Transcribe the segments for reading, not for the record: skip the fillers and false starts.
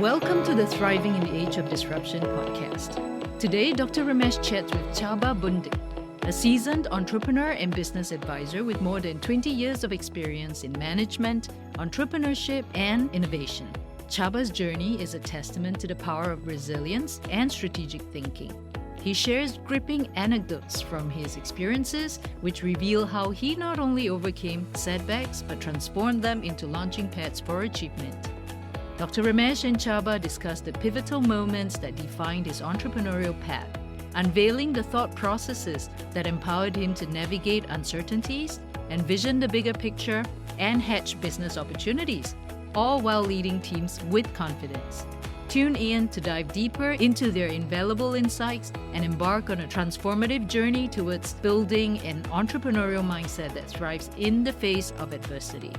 Welcome to the Thriving in the Age of Disruption podcast. Today, Dr. Ramesh chats with Csaba Bundik, a seasoned entrepreneur and business advisor with more than 20 years of experience in management, entrepreneurship, and innovation. Csaba's journey is a testament to the power of resilience and strategic thinking. He shares gripping anecdotes from his experiences, which reveal how he not only overcame setbacks but transformed them into launching pads for achievement. Dr. Ramesh and Csaba discuss the pivotal moments that defined his entrepreneurial path, unveiling the thought processes that empowered him to navigate uncertainties, envision the bigger picture, and hatch business opportunities, all while leading teams with confidence. Tune in to dive deeper into their invaluable insights and embark on a transformative journey towards building an entrepreneurial mindset that thrives in the face of adversity.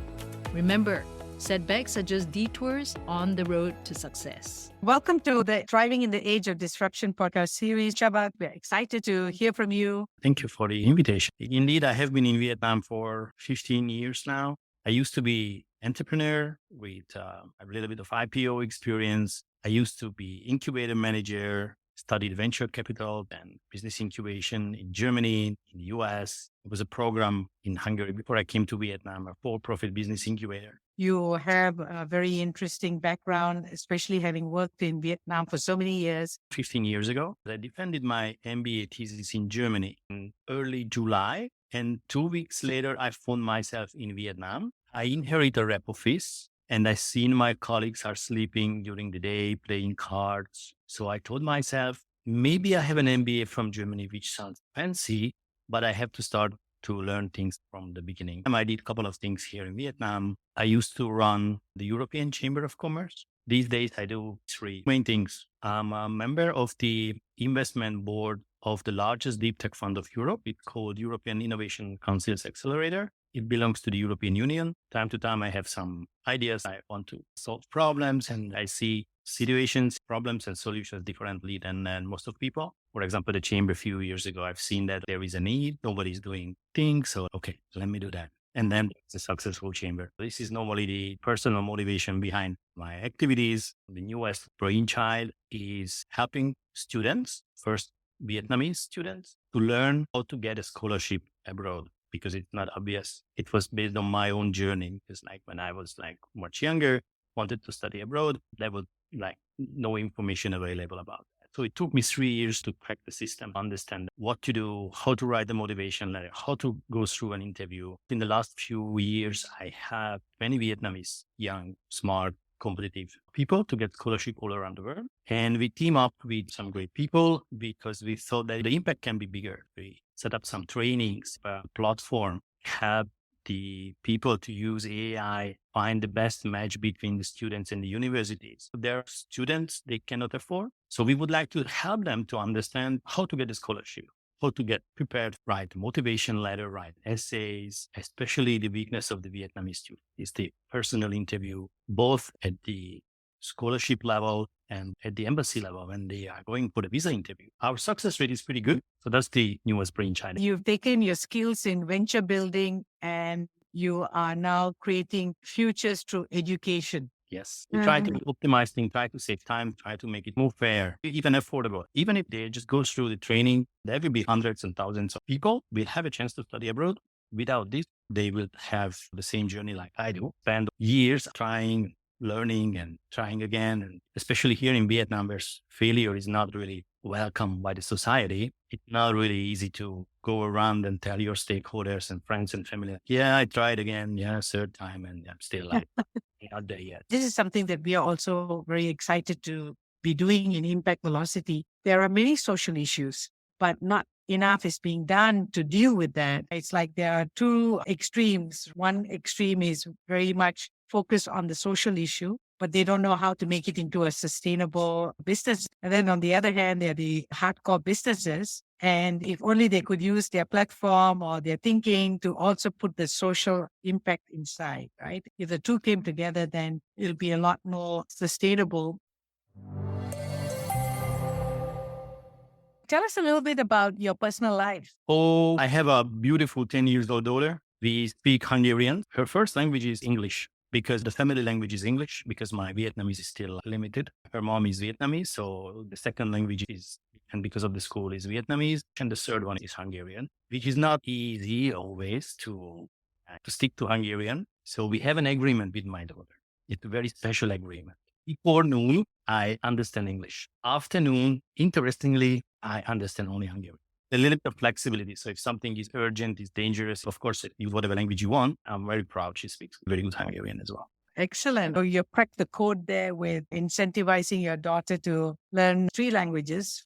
Remember, setbacks are just detours on the road to success. Welcome to the Thriving in the Age of Disruption podcast series. Csaba, we're excited to hear from you. Thank you for the invitation. Indeed, I have been in Vietnam for 15 years now. I used to be entrepreneur with a little bit of IPO experience. I used to be incubator manager, studied venture capital and business incubation in Germany, in the US. It was a program in Hungary before I came to Vietnam, a for-profit business incubator. You have a very interesting background, especially having worked in Vietnam for so many years. 15 years ago, I defended my MBA thesis in Germany in early July. And 2 weeks later, I found myself in Vietnam. I inherit a rep office and I seen my colleagues are sleeping during the day, playing cards. So I told myself, maybe I have an MBA from Germany, which sounds fancy, but I have to start to learn things from the beginning. I did a couple of things here in Vietnam. I used to run the European Chamber of Commerce. These days, I do three main things. I'm a member of the investment board of the largest deep tech fund of Europe. It's called European Innovation Council's Accelerator. It belongs to the European Union. Time to time, I have some ideas. I want to solve problems and I see situations, problems and solutions differently than most of people. For example, the chamber a few years ago, I've seen that there is a need. Nobody's doing things. So, okay, let me do that. And then it's a successful chamber. This is normally the personal motivation behind my activities. The newest brainchild is helping students, first Vietnamese students, to learn how to get a scholarship abroad because it's not obvious. It was based on my own journey. Because when I was much younger, wanted to study abroad, there was no information available about that. So it took me 3 years to crack the system, understand what to do, how to write the motivation letter, how to go through an interview. In the last few years, I have many Vietnamese, young, smart, competitive people to get scholarship all around the world. And we team up with some great people because we thought that the impact can be bigger. We set up some trainings, a platform, help the people to use AI, find the best match between the students and the universities. There are students they cannot afford. So we would like to help them to understand how to get a scholarship, how to get prepared, write motivation letter, write essays, especially the weakness of the Vietnamese student is the personal interview, both at the scholarship level and at the embassy level when they are going for the visa interview. Our success rate is pretty good. So that's the newest brainchild. You've taken your skills in venture building and you are now creating futures through education. Yes. We try to optimize things, try to save time, try to make it more fair, even affordable. Even if they just go through the training, there will be hundreds and thousands of people will have a chance to study abroad. Without this, they will have the same journey like I do, spend years trying, learning and trying again. And especially here in Vietnam, where failure is not really welcome by the society, it's not really easy to go around and tell your stakeholders and friends and family, yeah, I tried again. Yeah, third time. And I'm still not there yet. This is something that we are also very excited to be doing in Impact Velocity. There are many social issues, but not enough is being done to deal with that. It's like there are two extremes. One extreme is very much focused on the social issue, but they don't know how to make it into a sustainable business. And then on the other hand, there are the hardcore businesses. And if only they could use their platform or their thinking to also put the social impact inside, right? If the two came together, then it'll be a lot more sustainable. Tell us a little bit about your personal life. Oh, I have a beautiful 10 years old daughter. We speak Hungarian. Her first language is English. because the family language is English, because my Vietnamese is still limited. Her mom is Vietnamese, so the second language is, and because of the school, is Vietnamese. And the third one is Hungarian, which is not easy always to stick to Hungarian. So we have an agreement with my daughter. It's a very special agreement. Before noon, I understand English. Afternoon, interestingly, I understand only Hungarian. A little bit of flexibility. So if something is urgent, is dangerous, of course, use whatever language you want. I'm very proud she speaks very good Hungarian as well. Excellent. So you cracked the code there with incentivizing your daughter to learn 3 languages.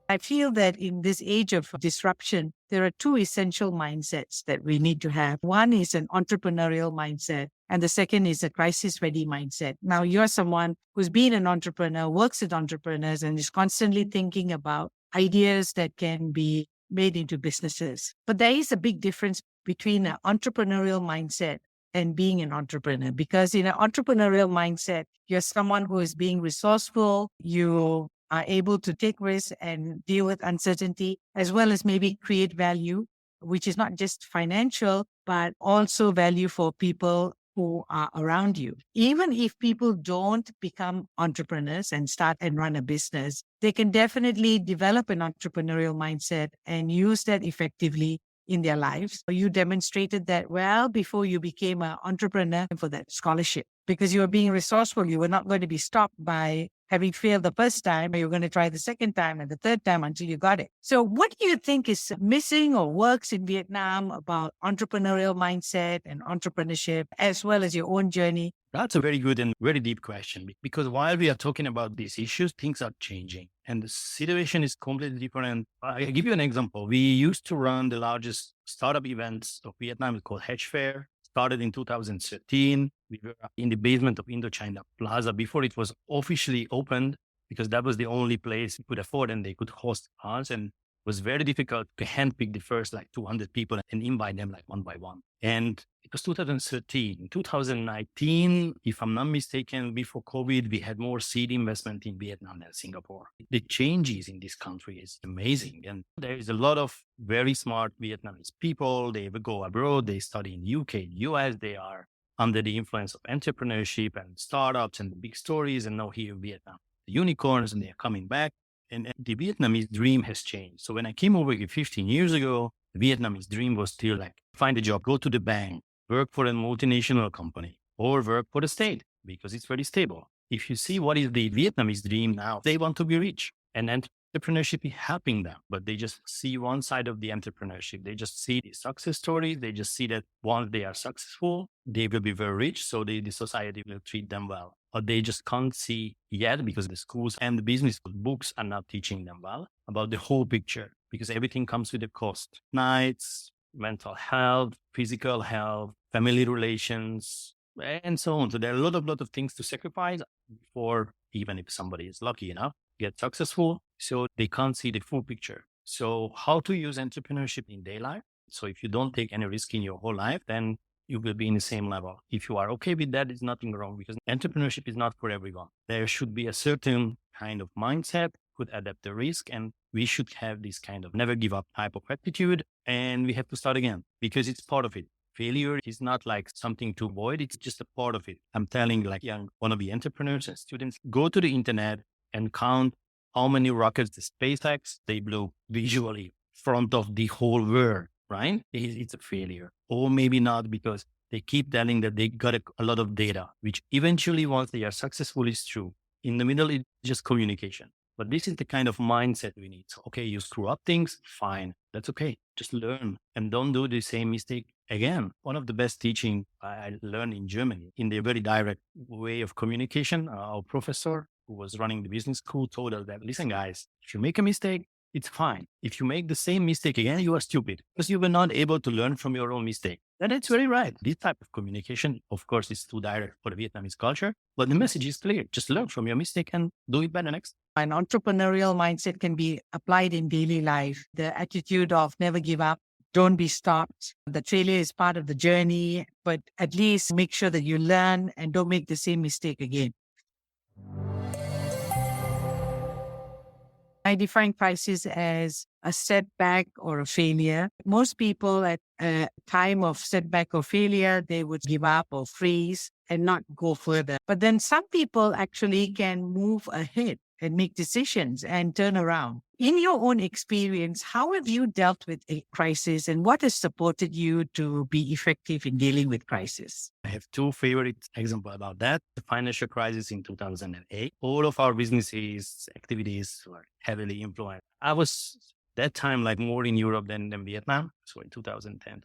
I feel that in this age of disruption, there are 2 essential mindsets that we need to have. One is an entrepreneurial mindset, and the second is a crisis-ready mindset. Now, you're someone who's been an entrepreneur, works with entrepreneurs, and is constantly thinking about ideas that can be made into businesses. But there is a big difference between an entrepreneurial mindset and being an entrepreneur, because in an entrepreneurial mindset, you're someone who is being resourceful, you are able to take risks and deal with uncertainty, as well as maybe create value, which is not just financial, but also value for people who are around you. Even if people don't become entrepreneurs and start and run a business, they can definitely develop an entrepreneurial mindset and use that effectively in their lives. You demonstrated that well before you became an entrepreneur for that scholarship, because you were being resourceful. You were not going to be stopped by having failed the first time. You're going to try the second time and the third time until you got it. So what do you think is missing or works in Vietnam about entrepreneurial mindset and entrepreneurship, as well as your own journey? That's a very good and very deep question, because while we are talking about these issues, things are changing and the situation is completely different. I give you an example. We used to run the largest startup events of Vietnam. It's called Hedge Fair. Started in 2013. We were in the basement of Indochina Plaza before it was officially opened, because that was the only place we could afford and they could host us. And it was very difficult to handpick the first 200 people and invite them one by one. And it was 2013. In 2019, if I'm not mistaken, before COVID, we had more seed investment in Vietnam than Singapore. The changes in this country is amazing. And there is a lot of very smart Vietnamese people. They go abroad, they study in the UK, US, they are under the influence of entrepreneurship and startups and the big stories. And now here in Vietnam, the unicorns, and they're coming back. And the Vietnamese dream has changed. So when I came over here 15 years ago, the Vietnamese dream was still find a job, go to the bank, work for a multinational company, or work for the state, because it's very stable. If you see what is the Vietnamese dream now, they want to be rich. And entrepreneurship is helping them, but they just see one side of the entrepreneurship. They just see the success stories. They just see that once they are successful, they will be very rich. So the society will treat them well. But they just can't see yet, because the schools and the business books are not teaching them well about the whole picture, because everything comes with a cost. Nights, mental health, physical health, family relations, and so on. So there are a lot of things to sacrifice before, even if somebody is lucky enough, get successful. So they can't see the full picture. So how to use entrepreneurship in their life? So if you don't take any risk in your whole life, then you will be in the same level. If you are okay with that, there's nothing wrong, because entrepreneurship is not for everyone. There should be a certain kind of mindset, could adapt the risk, and we should have this kind of never give up type of attitude, and we have to start again, because it's part of it. Failure is not something to avoid. It's just a part of it. I'm telling young wannabe entrepreneurs and students, go to the internet and count how many rockets the SpaceX they blew visually in front of the whole world, right? It's a failure. Or maybe not, because they keep telling that they got a lot of data, which eventually, once they are successful, is true. In the middle, it's just communication. But this is the kind of mindset we need. So, okay, you screw up things, fine. That's okay. Just learn and don't do the same mistake again. One of the best teaching I learned in Germany, in the very direct way of communication, our professor who was running the business school told us that, listen, guys, if you make a mistake, it's fine. If you make the same mistake again, you are stupid, because you were not able to learn from your own mistake. And it's very right. This type of communication, of course, is too direct for the Vietnamese culture, but the message is clear. Just learn from your mistake and do it better next. An entrepreneurial mindset can be applied in daily life. The attitude of never give up, don't be stopped. The failure is part of the journey, but at least make sure that you learn and don't make the same mistake again. I define crisis as a setback or a failure. Most people at a time of setback or failure, they would give up or freeze and not go further. But then some people actually can move ahead and make decisions and turn around. In your own experience, how have you dealt with a crisis and what has supported you to be effective in dealing with crisis? I have two favorite examples about that. The financial crisis in 2008. All of our businesses, activities were heavily influenced. I was that time like more in Europe than Vietnam. So in 2010,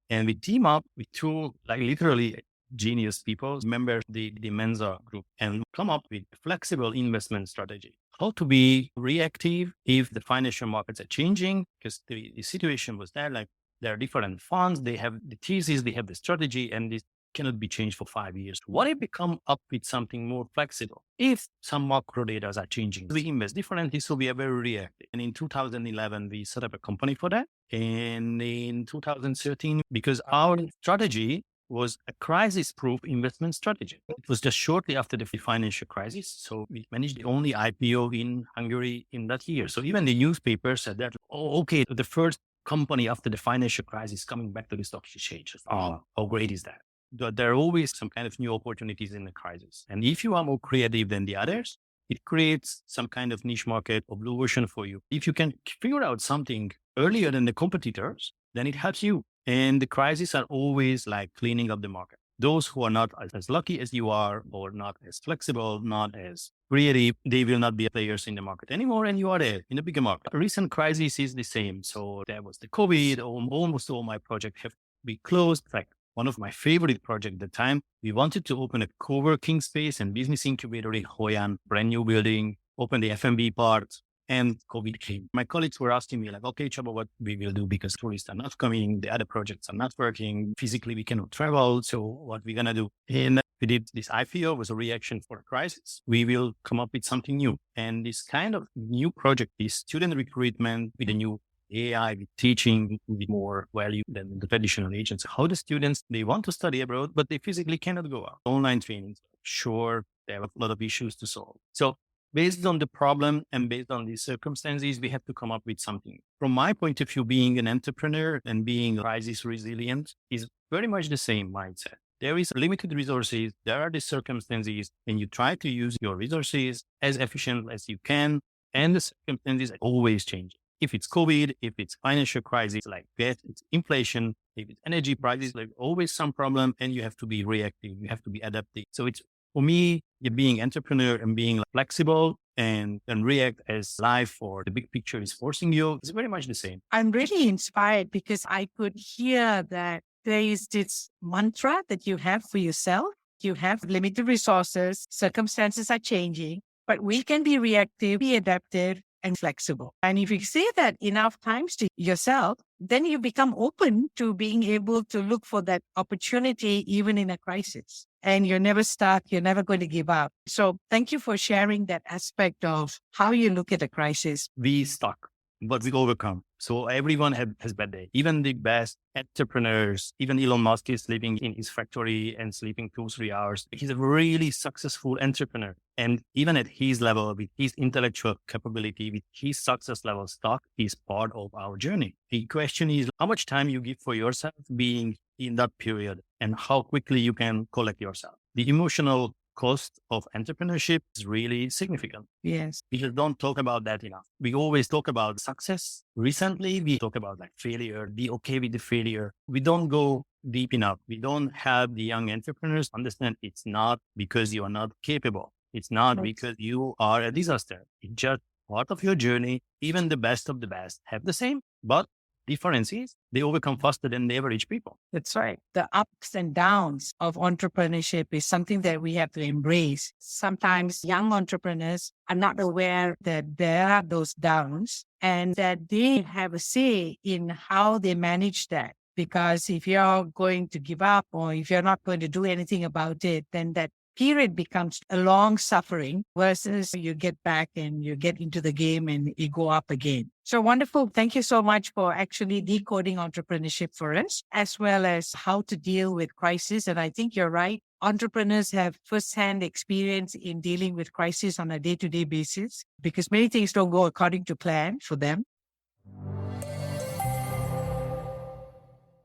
and we team up with two like literally genius people, members the Mensa group, and come up with a flexible investment strategy. How to be reactive if the financial markets are changing, because the situation was there, like there are different funds, they have the thesis, they have the strategy, and this cannot be changed for 5 years. What if we come up with something more flexible? If some macro data are changing, we invest differently, so we are very reactive. And in 2011, we set up a company for that. And in 2013, because our strategy was a crisis-proof investment strategy. It was just shortly after the financial crisis. So we managed the only IPO in Hungary in that year. So even the newspaper said that, oh, okay, the first company after the financial crisis coming back to the stock exchange. Oh, how great is that? But there are always some kind of new opportunities in the crisis. And if you are more creative than the others, it creates some kind of niche market or blue ocean for you. If you can figure out something earlier than the competitors, then it helps you. And the crises are always like cleaning up the market. Those who are not as lucky as you are, or not as flexible, not as creative, they will not be players in the market anymore. And you are there in the bigger market. A recent crisis is the same. So there was the COVID, almost all my projects have been closed. Like one of my favorite projects at the time, we wanted to open a co-working space and business incubator in Hoi An, brand new building, open the F&B part. And COVID came. My colleagues were asking me like, okay, Csaba, what we will do because tourists are not coming, the other projects are not working, physically we cannot travel, so what we're going to do? And we did this IPO was a reaction for a crisis. We will come up with something new. And this kind of new project is student recruitment with a new AI, with teaching with more value than the traditional agents. How the students, they want to study abroad, but they physically cannot go out. Online trainings, sure, they have a lot of issues to solve. So based on the problem and based on the circumstances, we have to come up with something. From my point of view, being an entrepreneur and being crisis resilient is very much the same mindset. There is limited resources. There are the circumstances, and you try to use your resources as efficient as you can. And the circumstances are always changing. If it's COVID, if it's financial crisis, like gas, it's inflation, if it's energy prices, like always some problem, and you have to be reactive. You have to be adaptive. So it's, for me, being entrepreneur and being flexible and react as life or the big picture is forcing you, it's very much the same. I'm really inspired because I could hear that there is this mantra that you have for yourself. You have limited resources, circumstances are changing, but we can be reactive, be adaptive, and flexible. And if you say that enough times to yourself, then you become open to being able to look for that opportunity even in a crisis. And you're never stuck. You're never going to give up. So thank you for sharing that aspect of how you look at a crisis. We stuck, but we overcome. So everyone has bad day. Even the best entrepreneurs, even Elon Musk is living in his factory and sleeping 2-3 hours. He's a really successful entrepreneur. And even at his level, with his intellectual capability, with his success level, stock is part of our journey. The question is how much time you give for yourself being in that period and how quickly you can collect yourself. The emotional cost of entrepreneurship is really significant. Yes. We just don't talk about that enough. We always talk about success. Recently, we talk about like failure, be okay with the failure. We don't go deep enough. We don't have the young entrepreneurs understand it's not because you are not capable. It's not because you are a disaster. It's just part of your journey. Even the best of the best have the same, but difference is they overcome faster than the average people. That's right. The ups and downs of entrepreneurship is something that we have to embrace. Sometimes young entrepreneurs are not aware that there are those downs and that they have a say in how they manage that. Because if you're going to give up or if you're not going to do anything about it, then that period becomes a long suffering versus you get back and you get into the game and you go up again. So wonderful. Thank you so much for actually decoding entrepreneurship for us, as well as how to deal with crisis. And I think you're right. Entrepreneurs have firsthand experience in dealing with crisis on a day-to-day basis because many things don't go according to plan for them.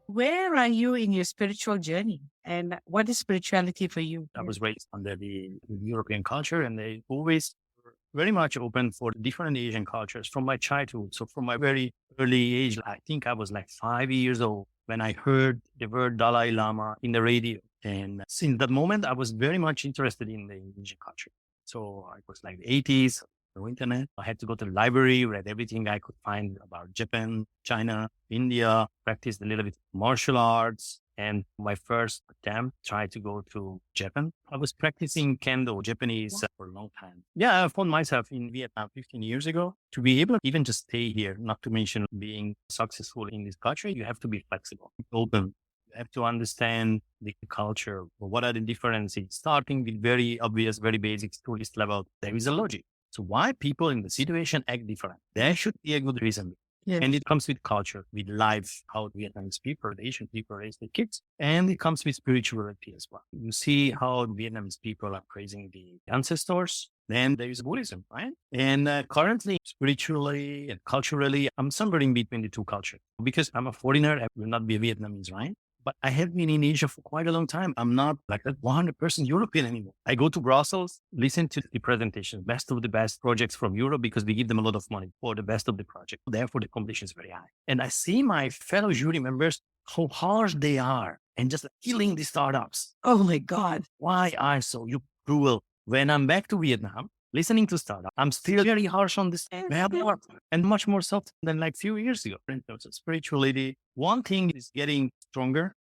Where are you in your spiritual journey? And what is spirituality for you? I was raised under the European culture, and they always were very much open for different Asian cultures from my childhood. So from my very early age, I think I was like 5 years old when I heard the word Dalai Lama in the radio. And since that moment, I was very much interested in the Asian culture. So it was like the 80s, no internet. I had to go to the library, read everything I could find about Japan, China, India, practiced a little bit of martial arts. And my first attempt tried to go to Japan. I was practicing kendo, Japanese, for a long time. Yeah, I found myself in Vietnam 15 years ago. To be able to even just stay here, not to mention being successful in this country, you have to be flexible, open. You have to understand the culture. What are the differences? Starting with very obvious, very basic tourist level, there is a logic. So why people in the situation act different? There should be a good reason. Yes. And it comes with culture, with life, how Vietnamese people, the Asian people raise their kids. And it comes with spirituality as well. You see how Vietnamese people are praising the ancestors. Then there is Buddhism, right? And currently, spiritually and culturally, I'm somewhere in between the two cultures. Because I'm a foreigner, I will not be a Vietnamese, right? But I have been in Asia for quite a long time. I'm not like that 100% European anymore. I go to Brussels, listen to the presentation, best of the best projects from Europe because we give them a lot of money for the best of the project. Therefore, the competition is very high. And I see my fellow jury members, how harsh they are and just killing the startups. Oh my God. Why are so you cruel? When I'm back to Vietnam, listening to startup, I'm still very harsh on this and much more soft than like few years ago. In terms of spirituality, one thing is getting stronger,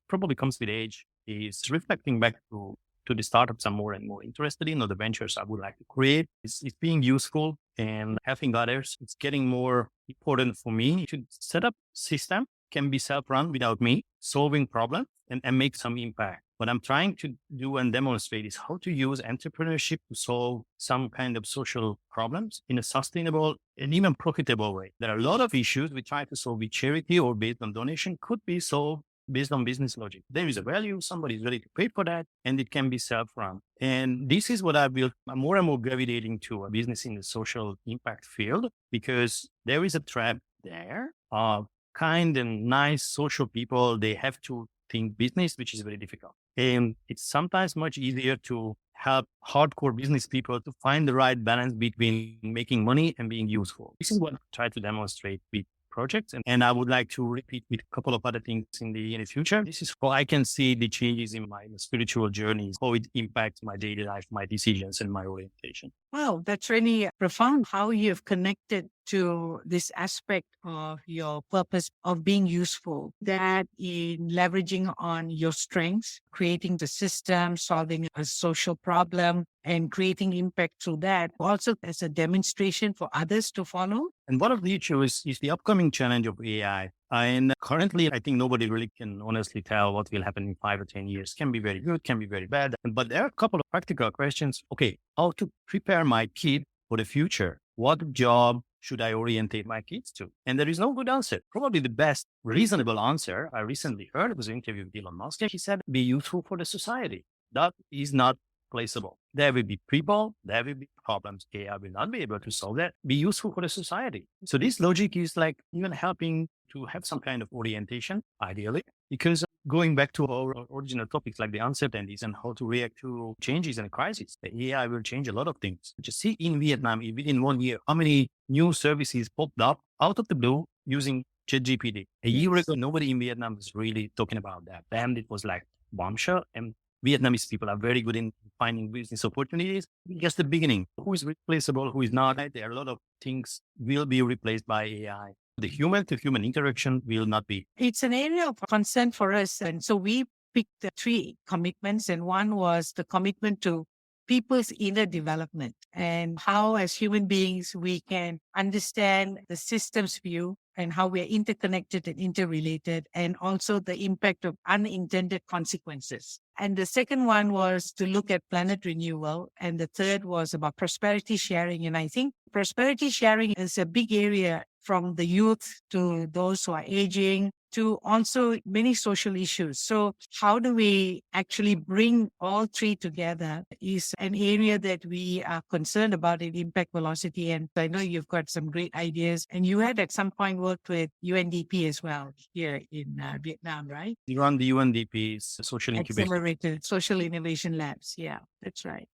probably comes with age, is reflecting back to the startups I'm more and more interested in, or the ventures I would like to create. It's being useful and helping others. It's getting more important for me to set up system, can be self-run without me, solving problems and make some impact. What I'm trying to do and demonstrate is how to use entrepreneurship to solve some kind of social problems in a sustainable and even profitable way. There are a lot of issues we try to solve with charity or based on donation could be solved based on business logic. There is a value, somebody is ready to pay for that, and it can be self-run. And this is what I built. I'm more and more gravitating to a business in the social impact field because there is a trap there of kind and nice social people. They have to think business, which is very difficult. And it's sometimes much easier to help hardcore business people to find the right balance between making money and being useful. This is what I try to demonstrate with projects. And I would like to repeat with a couple of other things in the future. This is how I can see the changes in my spiritual journeys, how it impacts my daily life, my decisions, and my orientation. Wow, that's really profound how you've connected to this aspect of your purpose of being useful, that in leveraging on your strengths, creating the system, solving a social problem, and creating impact through that, also as a demonstration for others to follow. And one of the issues is the upcoming challenge of AI. And currently, I think nobody really can honestly tell what will happen in 5 or 10 years. Can be very good, can be very bad. But there are a couple of practical questions. Okay, how to prepare my kid for the future? What job should I orientate my kids to? And there is no good answer. Probably the best reasonable answer I recently heard was an interview with Elon Musk. He said, be useful for the society. That is not placeable. There will be people, there will be problems. AI will not be able to solve that. Be useful for the society. So this logic is like even helping to have some kind of orientation, ideally, because going back to our original topics like the uncertainties and how to react to changes and crises, the AI will change a lot of things. Just see in Vietnam, within 1 year, how many new services popped up out of the blue using ChatGPT. A year ago, nobody in Vietnam was really talking about that. Then it was like bombshell, and Vietnamese people are very good in finding business opportunities. Just the beginning. Who is replaceable, who is not? There are a lot of things will be replaced by AI. The human to human interaction will not be. It's an area of concern for us. And so we picked the 3 commitments. And one was the commitment to people's inner development and how as human beings we can understand the systems view and how we are interconnected and interrelated, and also the impact of unintended consequences. And the second one was to look at planet renewal. And the third was about prosperity sharing. And I think prosperity sharing is a big area from the youth to those who are aging to also many social issues. So how do we actually bring all three together is an area that we are concerned about in impact velocity. And I know you've got some great ideas, and you had at some point worked with UNDP as well here in Vietnam, right? You run the UNDP's social incubation. Accelerated Social Innovation Labs. Yeah, that's right.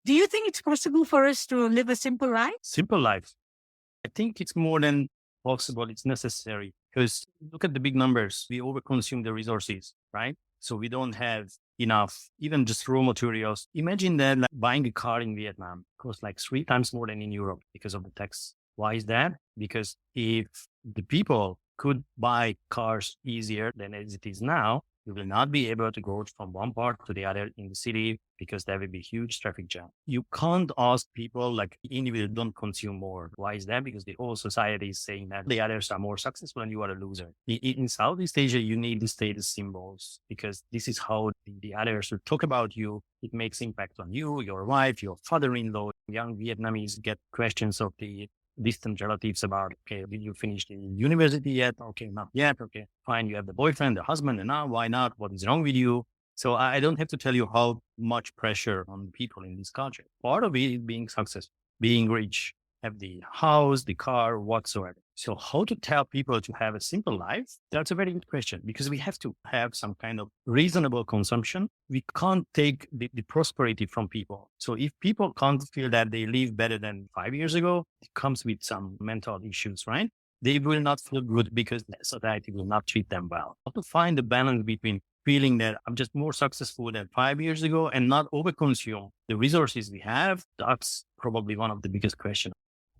Do you think it's possible for us to live a simple life? Simple life. I think it's more than possible. It's necessary because look at the big numbers. We overconsume the resources, right? So we don't have enough, even just raw materials. Imagine that like buying a car in Vietnam costs like 3 times more than in Europe because of the tax. Why is that? Because if the people could buy cars easier than as it is now, you will not be able to go from one part to the other in the city because there will be huge traffic jam. You can't ask people like individuals don't consume more. Why is that? Because the whole society is saying that the others are more successful and you are a loser. In Southeast Asia, you need the status symbols because this is how the others will talk about you. It makes impact on you, your wife, your father-in-law. Young Vietnamese get questions of the distant relatives about, okay, did you finish the university yet? Okay, not yet. Okay, fine. You have the boyfriend, the husband, and now why not? What is wrong with you? So I don't have to tell you how much pressure on people in this culture. Part of it is being successful, being rich, have the house, the car, whatsoever. So how to tell people to have a simple life? That's a very good question because we have to have some kind of reasonable consumption. We can't take the prosperity from people. So if people can't feel that they live better than 5 years ago, it comes with some mental issues, right? They will not feel good because society will not treat them well. How to find the balance between feeling that I'm just more successful than 5 years ago and not overconsume the resources we have? That's probably one of the biggest questions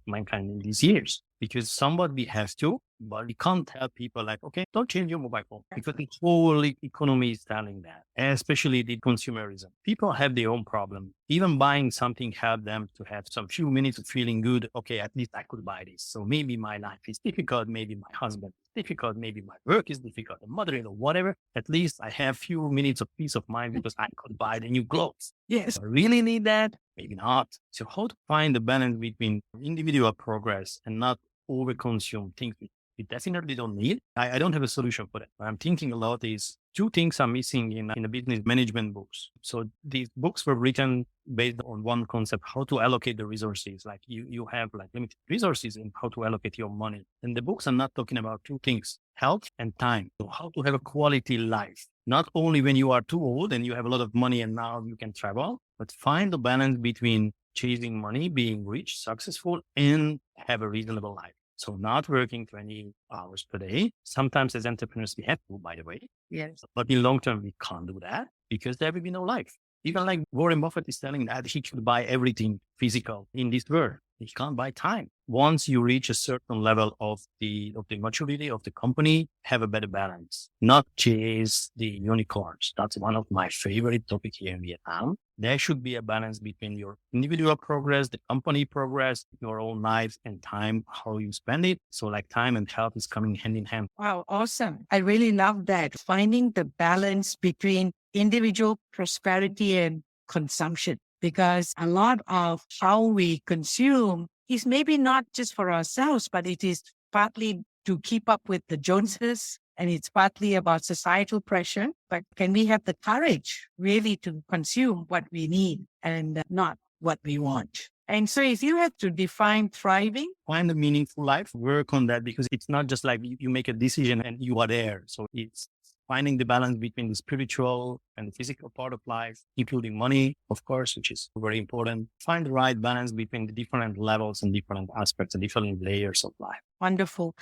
mankind in these years, because somewhat we have to, but we can't tell people like, okay, don't change your mobile phone because the whole economy is telling that, especially the consumerism. People have their own problem. Even buying something help them to have some few minutes of feeling good. Okay, at least I could buy this. So maybe my life is difficult. Maybe my husband is difficult. Maybe my work is difficult. The mother-in-law, whatever. At least I have few minutes of peace of mind because I could buy the new clothes. Yes. I really need that. Maybe not. So how to find the balance between individual progress and not overconsume things we definitely don't need? I don't have a solution for that. What I'm thinking a lot is 2 things are missing in the business management books. So these books were written based on one concept, how to allocate the resources. Like you have like limited resources in how to allocate your money. And the books are not talking about 2 things, health and time. So how to have a quality life, not only when you are too old and you have a lot of money and now you can travel, but find the balance between chasing money, being rich, successful, and have a reasonable life. So not working 20 hours per day. Sometimes as entrepreneurs, we have to, by the way. Yes. But in long term, we can't do that because there will be no life. Even like Warren Buffett is telling that he should buy everything physical in this world. He can't buy time. Once you reach a certain level of the maturity of the company, have a better balance, not chase the unicorns. That's one of my favorite topics here in Vietnam. There should be a balance between your individual progress, the company progress, your own life and time, how you spend it. So like time and health is coming hand in hand. Wow, awesome. I really love that. Finding the balance between individual prosperity and consumption, because a lot of how we consume is maybe not just for ourselves, but it is partly to keep up with the Joneses, and it's partly about societal pressure. But can we have the courage really to consume what we need and not what we want? And so if you have to define thriving, find a meaningful life, work on that, because it's not just like you make a decision and you are there. So it's finding the balance between the spiritual and the physical part of life, including money, of course, which is very important. Find the right balance between the different levels and different aspects and different layers of life. Wonderful.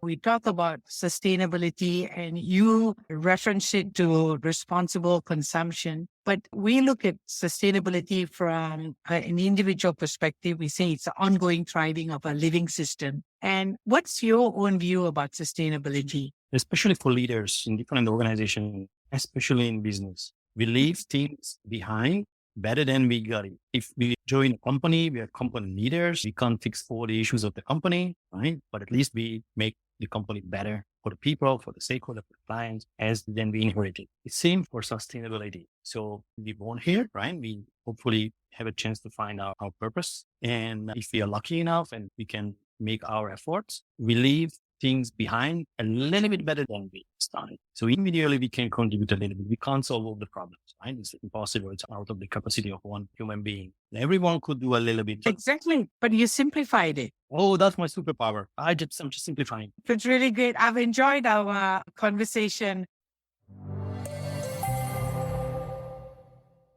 We talk about sustainability and you reference it to responsible consumption, but we look at sustainability from an individual perspective. We say it's the ongoing thriving of a living system. And what's your own view about sustainability? especially for leaders in different organizations, especially in business. We leave things behind better than we got it. If we join a company, we are company leaders. We can't fix all the issues of the company, right? But at least we make the company better for the people, for the stakeholder, for the clients, as then we inherited. It's same for sustainability. So we born here, right? We hopefully have a chance to find out our purpose. And if we are lucky enough and we can make our efforts, we leave things behind a little bit better than we started. So immediately we can contribute a little bit. We can't solve all the problems, right? It's impossible. It's out of the capacity of one human being. Everyone could do a little bit. Exactly. But you simplified it. Oh, that's my superpower. I'm just simplifying. It's really great. I've enjoyed our conversation.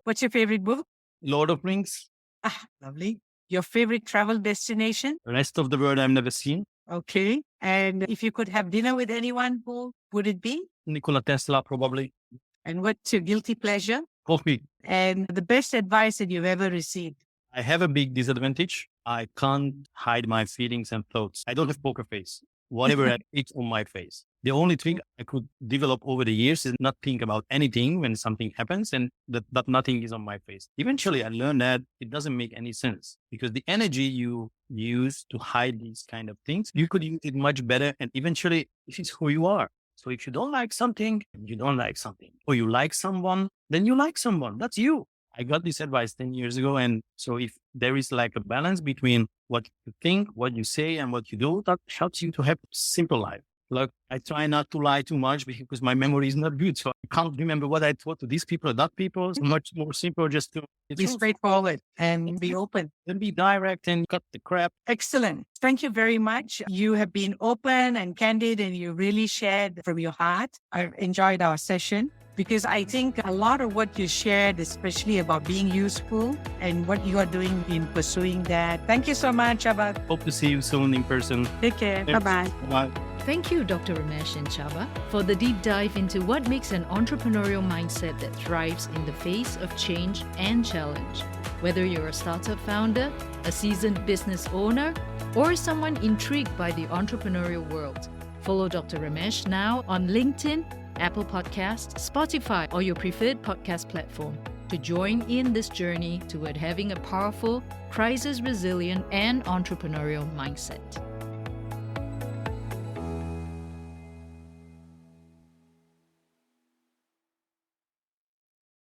What's your favorite book? Lord of Rings. Ah, lovely. Your favorite travel destination? Rest of the world I've never seen. Okay. And if you could have dinner with anyone, who would it be? Nikola Tesla, probably. And what's your guilty pleasure? Coffee. And the best advice that you've ever received? I have a big disadvantage. I can't hide my feelings and thoughts. I don't have poker face. Whatever it's on my face. The only thing I could develop over the years is not think about anything when something happens and that nothing is on my face. Eventually, I learned that it doesn't make any sense because the energy you use to hide these kind of things, you could use it much better. And eventually, this is who you are. So if you don't like something, you don't like something. Or you like someone, then you like someone. That's you. I got this advice 10 years ago. And so if there is like a balance between what you think, what you say, and what you do, that helps you to have a simple life. Look, I try not to lie too much because my memory is not good. So I can't remember what I told to these people or that people. It's much more simple just to be straightforward and be open. And be direct and cut the crap. Excellent. Thank you very much. You have been open and candid and you really shared from your heart. I've enjoyed our session because I think a lot of what you shared, especially about being useful and what you are doing in pursuing that. Thank you so much, Csaba. Hope to see you soon in person. Take care. Bye-bye. Bye. Thank you, Dr. Ramesh and Csaba, for the deep dive into what makes an entrepreneurial mindset that thrives in the face of change and challenge. Whether you're a startup founder, a seasoned business owner, or someone intrigued by the entrepreneurial world, follow Dr. Ramesh now on LinkedIn, Apple Podcasts, Spotify, or your preferred podcast platform to join in this journey toward having a powerful, crisis-resilient, and entrepreneurial mindset.